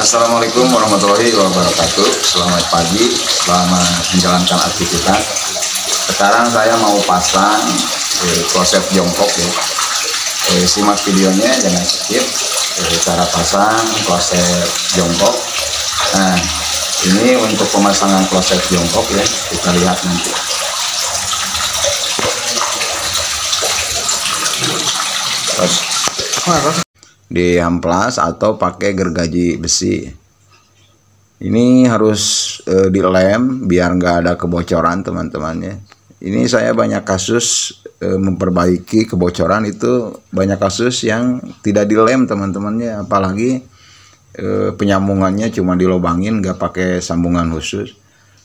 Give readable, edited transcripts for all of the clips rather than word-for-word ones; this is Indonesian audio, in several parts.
Assalamualaikum warahmatullahi wabarakatuh. Selamat pagi, selamat menjalankan aktivitas. Sekarang saya mau pasang kloset jongkok ya. Simak videonya, jangan skip. Cara pasang kloset jongkok. Nah, ini untuk pemasangan kloset jongkok ya, kita lihat nanti. Diamplas atau pakai gergaji besi. Ini harus dilem biar nggak ada kebocoran, teman-teman ya. Ini saya banyak kasus memperbaiki kebocoran itu, banyak kasus yang tidak dilem, teman-temannya, apalagi penyambungannya cuma dilobangin, nggak pakai sambungan khusus.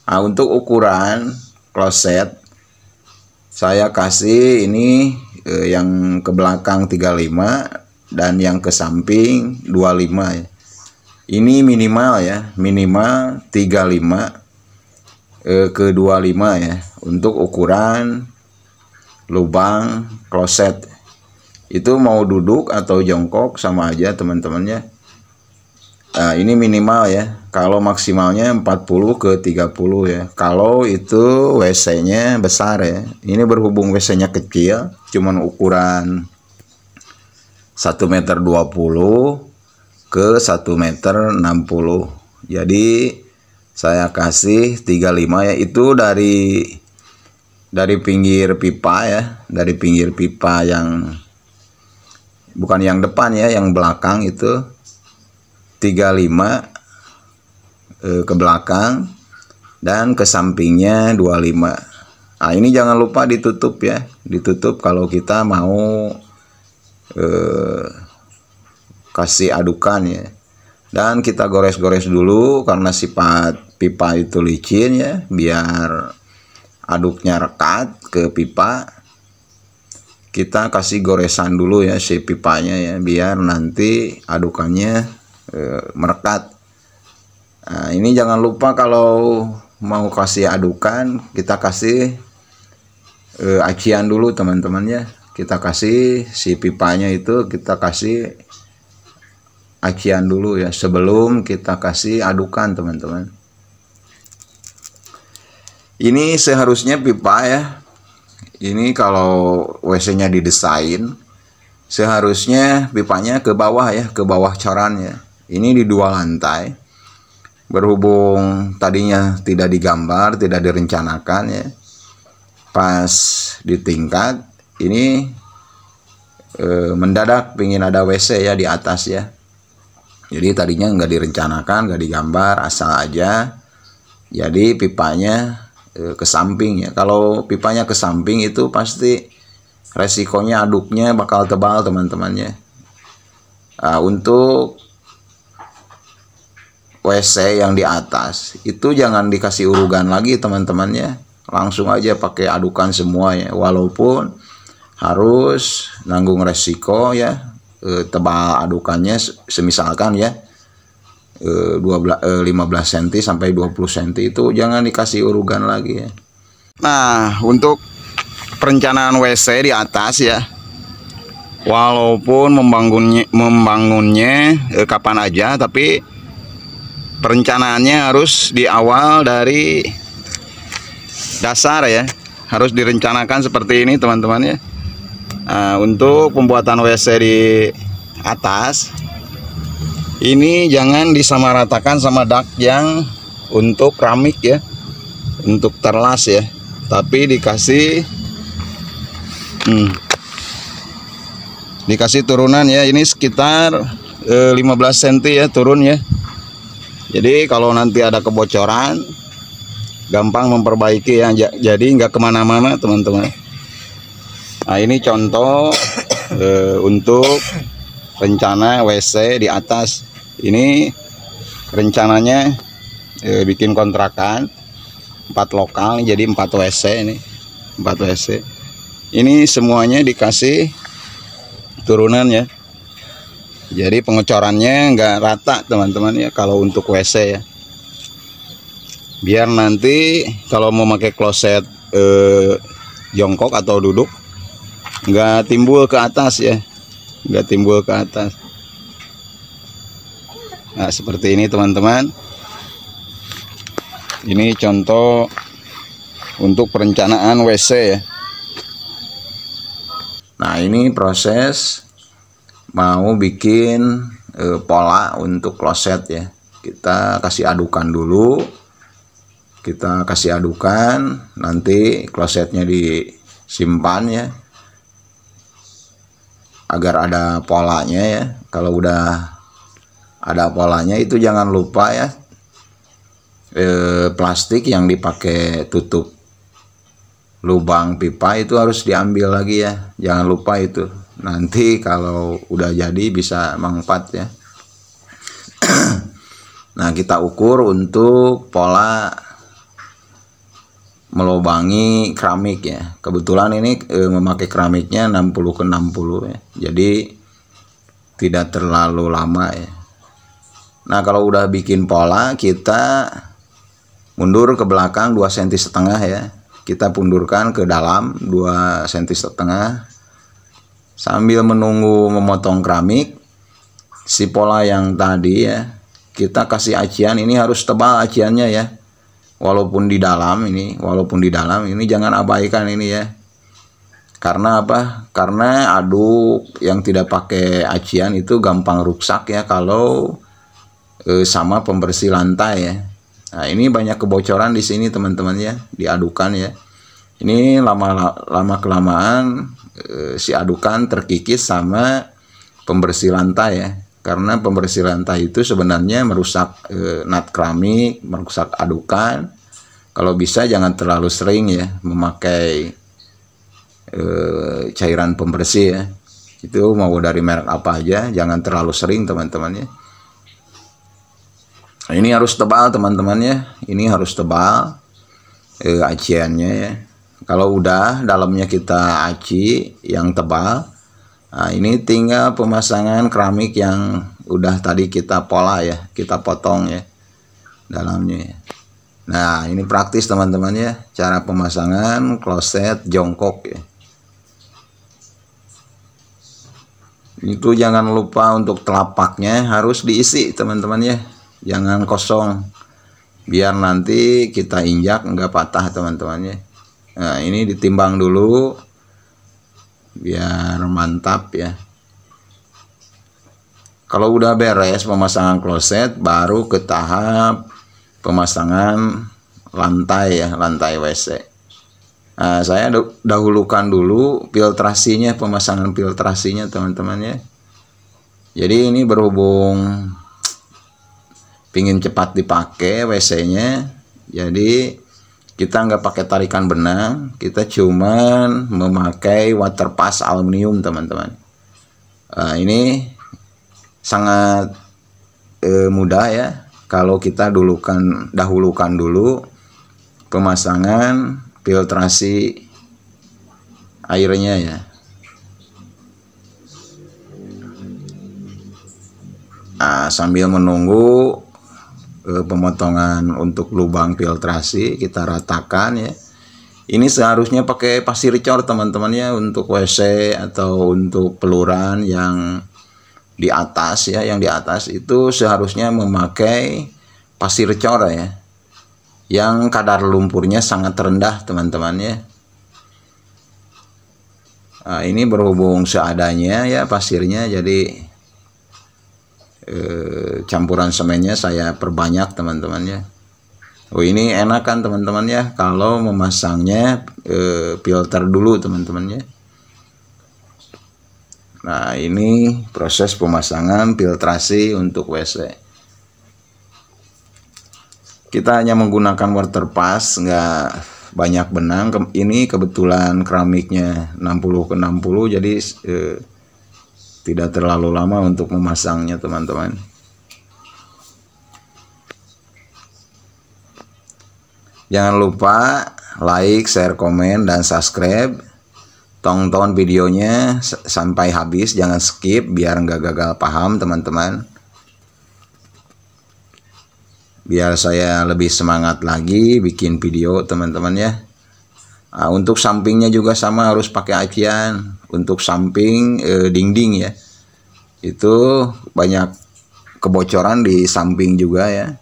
Nah, untuk ukuran kloset saya kasih ini yang ke belakang 35 dan yang ke samping 25 ya. Ini minimal ya, minimal 35 ke 25 ya untuk ukuran lubang kloset. Itu mau duduk atau jongkok sama aja, teman-temannya. Nah, ini minimal ya. Kalau maksimalnya 40 ke 30 ya. Kalau itu WC-nya besar ya. Ini berhubung WC-nya kecil, cuman ukuran 1,20 meter ke 1,60 meter. Jadi saya kasih 35 ya, itu dari pinggir pipa ya, dari pinggir pipa yang bukan yang depan ya, yang belakang itu 35 ke belakang dan ke sampingnya 25. Nah, ini jangan lupa ditutup ya, ditutup kalau kita mau kasih adukan ya. Dan kita gores-gores dulu karena sifat pipa itu licin ya, biar aduknya rekat ke pipa. Kita kasih goresan dulu ya si pipanya ya, biar nanti adukannya merekat. Nah, ini jangan lupa kalau mau kasih adukan, kita kasih acian dulu, teman-temannya. Kita kasih si pipanya itu, kita kasih acian dulu ya sebelum kita kasih adukan, teman-teman. Ini seharusnya pipa ya, ini kalau WC-nya didesain seharusnya pipanya ke bawah ya, ke bawah coran ya. Ini di 2 lantai. Berhubung tadinya tidak digambar, tidak direncanakan ya, pas di tingkat ini mendadak pingin ada WC ya di atas ya. Jadi tadinya nggak direncanakan, nggak digambar, asal aja. Jadi pipanya ke samping ya. Kalau pipanya ke samping itu pasti resikonya aduknya bakal tebal, teman-temannya. Nah, untuk WC yang di atas itu jangan dikasih urugan lagi, teman-temannya. Langsung aja pakai adukan semuanya, walaupun harus nanggung resiko ya, tebal adukannya semisalkan ya 15 cm sampai 20 cm itu jangan dikasih urugan lagi ya. Nah, untuk perencanaan WC di atas ya, walaupun membangunnya kapan aja, tapi perencanaannya harus di awal dari dasar ya, harus direncanakan seperti ini, teman-teman ya. Nah, untuk pembuatan WC di atas ini jangan disamaratakan sama dak yang untuk keramik ya, untuk terlas ya, tapi dikasih turunan ya. Ini sekitar 15 cm ya turun ya. Jadi kalau nanti ada kebocoran gampang memperbaiki ya, jadi nggak kemana-mana, teman-teman. Nah, ini contoh untuk rencana WC di atas. Ini rencananya bikin kontrakan 4 lokal, jadi 4 WC ini, 4 WC. Ini semuanya dikasih turunan ya. Jadi pengecorannya nggak rata, teman-teman ya, kalau untuk WC ya. Biar nanti kalau mau pakai kloset jongkok atau duduk nggak timbul ke atas ya, nggak timbul ke atas. Nah, seperti ini teman-teman. Ini contoh untuk perencanaan WC ya. Nah, ini proses mau bikin pola untuk kloset ya. Kita kasih adukan dulu. Kita kasih adukan, nanti klosetnya disimpan ya. Agar ada polanya ya. Kalau udah ada polanya itu jangan lupa ya, plastik yang dipakai tutup lubang pipa itu harus diambil lagi ya, jangan lupa itu, nanti kalau udah jadi bisa mengempat ya. Nah, kita ukur untuk pola melubangi keramik ya. Kebetulan ini memakai keramiknya 60x60 ya, jadi tidak terlalu lama ya. Nah, kalau udah bikin pola, kita mundur ke belakang 2,5 cm ya. Kita pundurkan ke dalam 2,5 cm. Sambil menunggu memotong keramik, si pola yang tadi ya, kita kasih acian. Ini harus tebal aciannya ya. Walaupun di dalam ini jangan abaikan ini ya. Karena apa? Karena aduk yang tidak pakai acian itu gampang rusak ya kalau sama pembersih lantai ya. Nah, ini banyak kebocoran di sini teman-teman ya, diadukan ya. Ini lama kelamaan si adukan terkikis sama pembersih lantai ya. Karena pembersih lantai itu sebenarnya merusak nut keramik, merusak adukan. Kalau bisa jangan terlalu sering ya memakai cairan pembersih ya. Itu mau dari merek apa aja, jangan terlalu sering teman-teman ya. Nah, ini harus tebal teman-teman ya. Ini harus tebal aciannya ya. Kalau udah dalamnya kita aci yang tebal, nah ini tinggal pemasangan keramik yang udah tadi kita pola ya, kita potong ya dalamnya ya. Nah, ini praktis teman-teman ya, cara pemasangan kloset jongkok ya. Itu jangan lupa untuk telapaknya harus diisi teman-teman ya. Jangan kosong, biar nanti kita injak nggak patah teman-temannya. Nah, ini ditimbang dulu biar mantap ya. Kalau udah beres pemasangan kloset, baru ke tahap pemasangan lantai ya, lantai WC. Nah, saya dahulukan dulu filtrasinya, pemasangan filtrasinya teman-teman ya. Jadi ini berhubung pingin cepat dipakai WC-nya, jadi kita nggak pakai tarikan benang, kita cuman memakai water pass aluminium teman-teman. Nah, ini sangat mudah ya kalau kita dahulukan dulu pemasangan filtrasi airnya ya. Nah, sambil menunggu pemotongan untuk lubang filtrasi kita ratakan ya. Ini seharusnya pakai pasir cor teman-teman ya untuk WC atau untuk peluran yang di atas ya, yang di atas itu seharusnya memakai pasir cor ya, yang kadar lumpurnya sangat rendah teman-teman ya. Nah, ini berhubung seadanya ya pasirnya, jadi campuran semennya saya perbanyak teman-teman ya. Oh, ini enak kan teman-teman ya kalau memasangnya filter dulu teman-teman ya. Nah, ini proses pemasangan filtrasi untuk WC. Kita hanya menggunakan water pass, nggak banyak benang. Ini kebetulan keramiknya 60x60, jadi tidak terlalu lama untuk memasangnya teman-teman. Jangan lupa like, share, komen, dan subscribe. Tonton videonya sampai habis, jangan skip biar nggak gagal paham teman-teman. Biar saya lebih semangat lagi bikin video teman-teman ya. Nah, untuk sampingnya juga sama, harus pakai acian. Untuk samping dinding ya, itu banyak kebocoran di samping juga ya.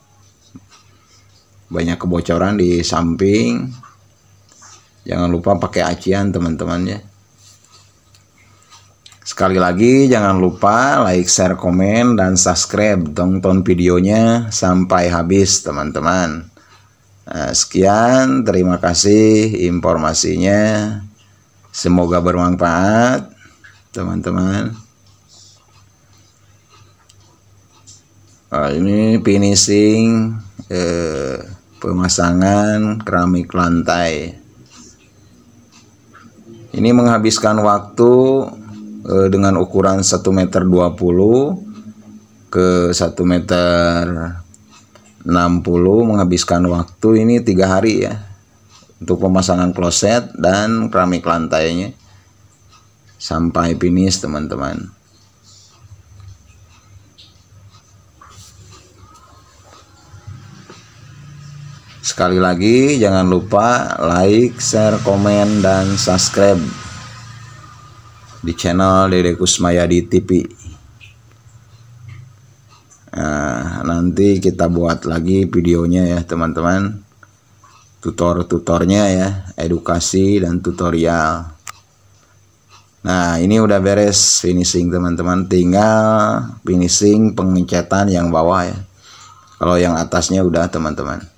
Banyak kebocoran di samping. Jangan lupa pakai acian teman-teman ya. Sekali lagi jangan lupa like, share, komen, dan subscribe. Tonton videonya sampai habis teman-teman. Nah, sekian, terima kasih informasinya. Semoga bermanfaat teman-teman. Ini finishing pemasangan keramik lantai. Ini menghabiskan waktu dengan ukuran 1,20 meter ke 1,60 meter, menghabiskan waktu ini 3 hari ya untuk pemasangan kloset dan keramik lantainya sampai finish teman-teman. Sekali lagi jangan lupa like, share, komen, dan subscribe di channel Dede Kusmayadi TV. Nah, nanti kita buat lagi videonya ya teman-teman, tutorialnya ya, edukasi dan tutorial. Nah, ini udah beres finishing teman-teman, tinggal finishing pengecatan yang bawah ya. Kalau yang atasnya udah teman-teman.